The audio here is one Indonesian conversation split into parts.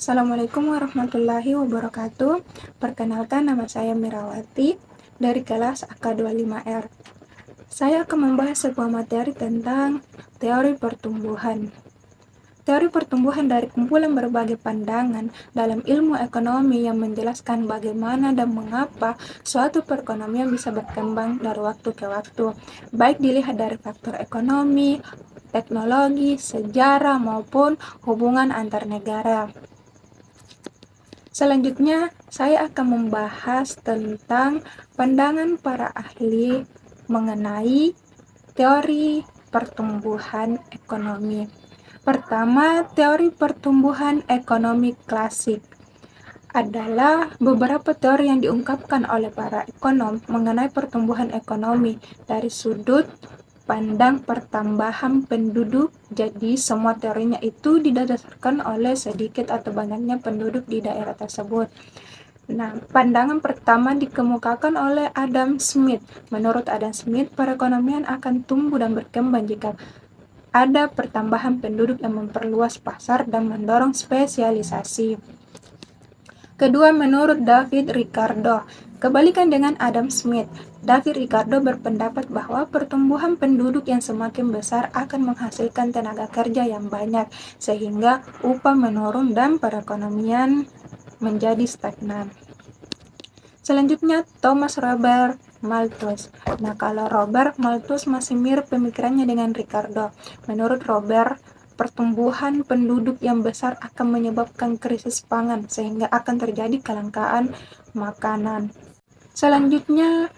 Assalamualaikum warahmatullahi wabarakatuh. Perkenalkan, nama saya Mirawati dari kelas AK25R. Saya akan membahas sebuah materi tentang teori pertumbuhan. Teori pertumbuhan dari kumpulan berbagai pandangan dalam ilmu ekonomi yang menjelaskan bagaimana dan mengapa suatu perekonomian bisa berkembang dari waktu ke waktu, baik dilihat dari faktor ekonomi, teknologi, sejarah, maupun hubungan antar negara. Selanjutnya, saya akan membahas tentang pandangan para ahli mengenai teori pertumbuhan ekonomi. Pertama, teori pertumbuhan ekonomi klasik adalah beberapa teori yang diungkapkan oleh para ekonom mengenai pertumbuhan ekonomi dari sudut pandang pertambahan penduduk. Jadi semua teorinya itu didasarkan oleh sedikit atau banyaknya penduduk di daerah tersebut. Nah, pandangan pertama dikemukakan oleh Adam Smith. Menurut Adam Smith, perekonomian akan tumbuh dan berkembang jika ada pertambahan penduduk yang memperluas pasar dan mendorong spesialisasi. Kedua, menurut David Ricardo, kebalikan dengan Adam Smith, David Ricardo berpendapat bahwa pertumbuhan penduduk yang semakin besar akan menghasilkan tenaga kerja yang banyak, sehingga upah menurun dan perekonomian menjadi stagnan. Selanjutnya, Thomas Robert Malthus. Nah, kalau Robert Malthus masih mirip pemikirannya dengan Ricardo. Menurut Robert, pertumbuhan penduduk yang besar akan menyebabkan krisis pangan sehingga akan terjadi kelangkaan makanan. Selanjutnya,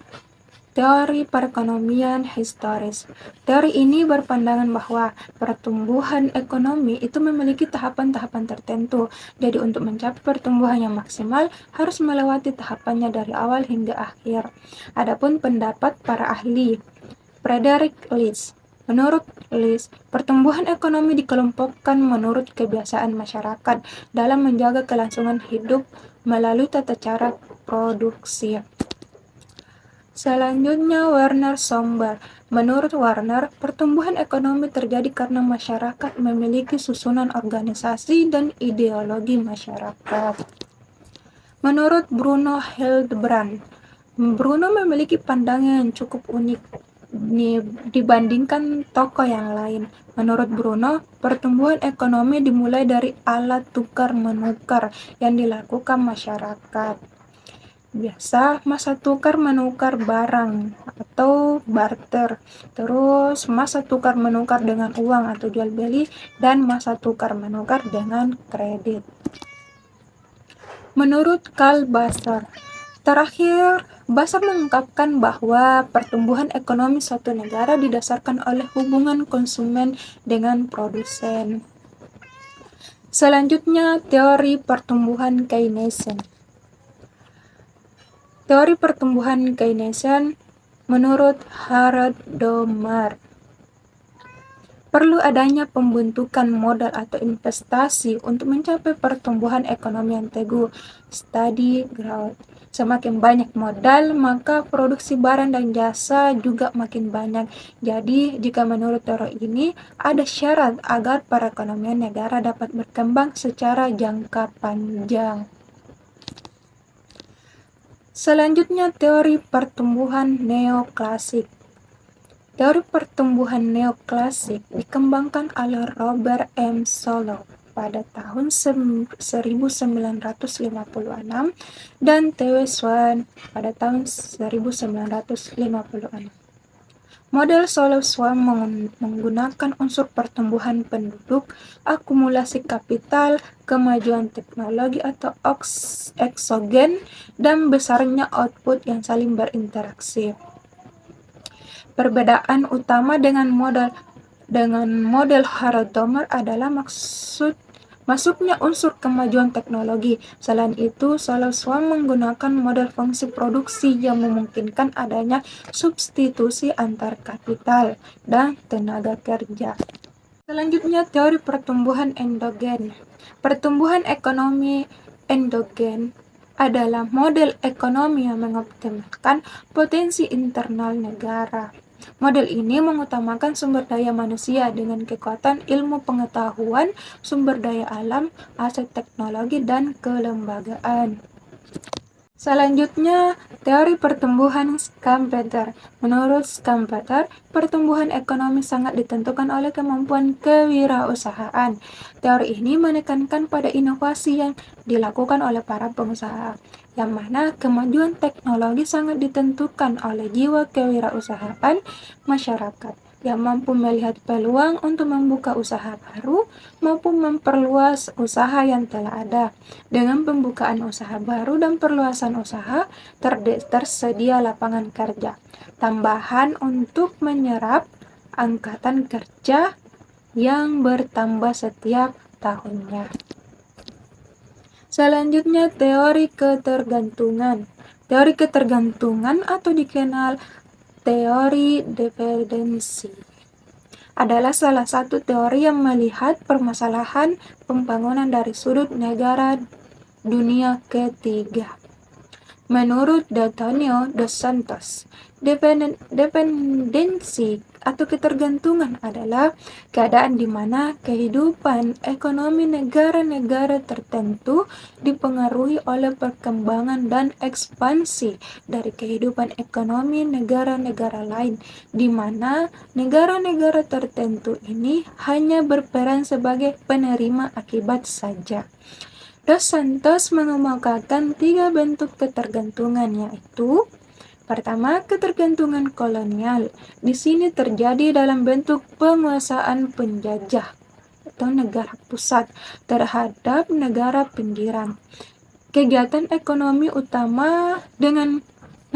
teori perekonomian historis. Teori ini berpandangan bahwa pertumbuhan ekonomi itu memiliki tahapan-tahapan tertentu. Jadi untuk mencapai pertumbuhan yang maksimal harus melewati tahapannya dari awal hingga akhir. Adapun pendapat para ahli, Frederick List. Menurut List, pertumbuhan ekonomi dikelompokkan menurut kebiasaan masyarakat dalam menjaga kelangsungan hidup melalui tata cara produksi. Selanjutnya, Werner Somber. Menurut Werner, pertumbuhan ekonomi terjadi karena masyarakat memiliki susunan organisasi dan ideologi masyarakat. Menurut Bruno Hildebrand, Bruno memiliki pandangan yang cukup unik dibandingkan tokoh yang lain. Menurut Bruno, pertumbuhan ekonomi dimulai dari alat tukar-menukar yang dilakukan masyarakat. Biasa masa tukar menukar barang atau barter, terus masa tukar menukar dengan uang atau jual beli, dan masa tukar menukar dengan kredit. Menurut Karl Basser, terakhir, Basser mengungkapkan bahwa pertumbuhan ekonomi suatu negara didasarkan oleh hubungan konsumen dengan produsen. Selanjutnya, teori pertumbuhan Keynesian. Teori pertumbuhan Keynesian menurut Harold Domar, perlu adanya pembentukan modal atau investasi untuk mencapai pertumbuhan ekonomi yang teguh, steady growth. Semakin banyak modal, maka produksi barang dan jasa juga makin banyak. Jadi, jika menurut teori ini, ada syarat agar perekonomian negara dapat berkembang secara jangka panjang. Selanjutnya, teori pertumbuhan neoklasik. Teori pertumbuhan neoklasik dikembangkan oleh Robert M. Solow pada tahun 1956 dan T.W. Swan pada tahun 1956. Model Solow-Swan menggunakan unsur pertumbuhan penduduk, akumulasi kapital, kemajuan teknologi atau eksogen, dan besarnya output yang saling berinteraksi. Perbedaan utama dengan model Harold Domar adalah masuknya unsur kemajuan teknologi. Selain itu, Solow-Swan menggunakan model fungsi produksi yang memungkinkan adanya substitusi antar kapital dan tenaga kerja. Selanjutnya, teori pertumbuhan endogen. Pertumbuhan ekonomi endogen adalah model ekonomi yang mengoptimalkan potensi internal negara. Model ini mengutamakan sumber daya manusia dengan kekuatan ilmu pengetahuan, sumber daya alam, aset teknologi, dan kelembagaan. Selanjutnya, teori pertumbuhan Schumpeter. Menurut Schumpeter, pertumbuhan ekonomi sangat ditentukan oleh kemampuan kewirausahaan. Teori ini menekankan pada inovasi yang dilakukan oleh para pengusaha, yang mana kemajuan teknologi sangat ditentukan oleh jiwa kewirausahaan masyarakat yang mampu melihat peluang untuk membuka usaha baru maupun memperluas usaha yang telah ada. Dengan pembukaan usaha baru dan perluasan usaha, tersedia lapangan kerja tambahan untuk menyerap angkatan kerja yang bertambah setiap tahunnya. Selanjutnya, teori ketergantungan. Teori ketergantungan atau dikenal teori dependensi adalah salah satu teori yang melihat permasalahan pembangunan dari sudut negara dunia ketiga. Menurut Antonio dos Santos, dependensi atau ketergantungan adalah keadaan di mana kehidupan ekonomi negara-negara tertentu dipengaruhi oleh perkembangan dan ekspansi dari kehidupan ekonomi negara-negara lain, di mana negara-negara tertentu ini hanya berperan sebagai penerima akibat saja. Dos Santos mengemukakan 3 bentuk ketergantungan, yaitu pertama, ketergantungan kolonial. Di sini terjadi dalam bentuk penguasaan penjajah atau negara pusat terhadap negara pinggiran. Kegiatan ekonomi utama dengan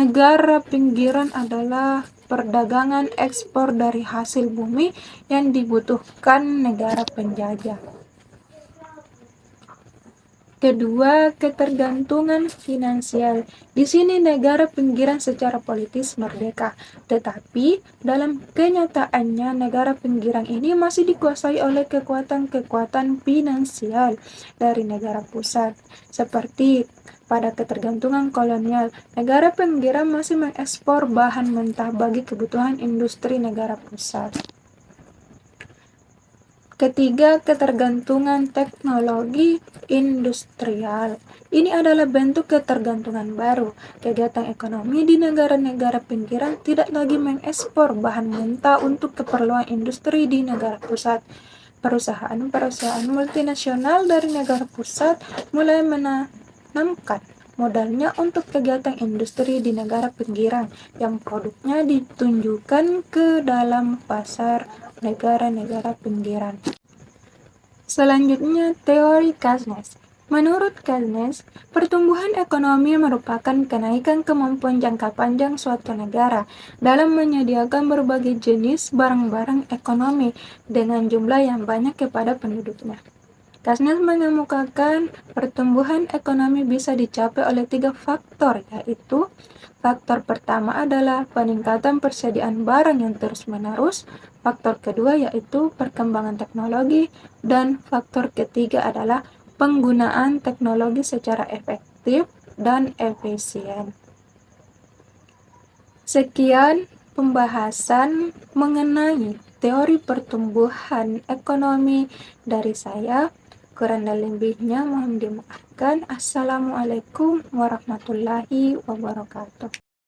negara pinggiran adalah perdagangan ekspor dari hasil bumi yang dibutuhkan negara penjajah. Kedua, ketergantungan finansial. Di sini negara pinggiran secara politis merdeka, tetapi dalam kenyataannya negara pinggiran ini masih dikuasai oleh kekuatan-kekuatan finansial dari negara pusat. Seperti pada ketergantungan kolonial, negara pinggiran masih mengekspor bahan mentah bagi kebutuhan industri negara pusat. Ketiga, ketergantungan teknologi industrial. Ini adalah bentuk ketergantungan baru. Kegiatan ekonomi di negara-negara pinggiran tidak lagi mengekspor bahan mentah untuk keperluan industri di negara pusat. Perusahaan-perusahaan multinasional dari negara pusat mulai menanamkan modalnya untuk kegiatan industri di negara pinggiran yang produknya ditunjukkan ke dalam pasar negara-negara pinggiran. Selanjutnya, teori Keynes. Menurut Keynes, pertumbuhan ekonomi merupakan kenaikan kemampuan jangka panjang suatu negara dalam menyediakan berbagai jenis barang-barang ekonomi dengan jumlah yang banyak kepada penduduknya. Keynes mengemukakan pertumbuhan ekonomi bisa dicapai oleh 3 faktor, yaitu faktor pertama adalah peningkatan persediaan barang yang terus-menerus, faktor kedua yaitu perkembangan teknologi, dan faktor ketiga adalah penggunaan teknologi secara efektif dan efisien. Sekian pembahasan mengenai teori pertumbuhan ekonomi dari saya. Kurang dan lebihnya mohon dimaafkan. Assalamualaikum warahmatullahi wabarakatuh.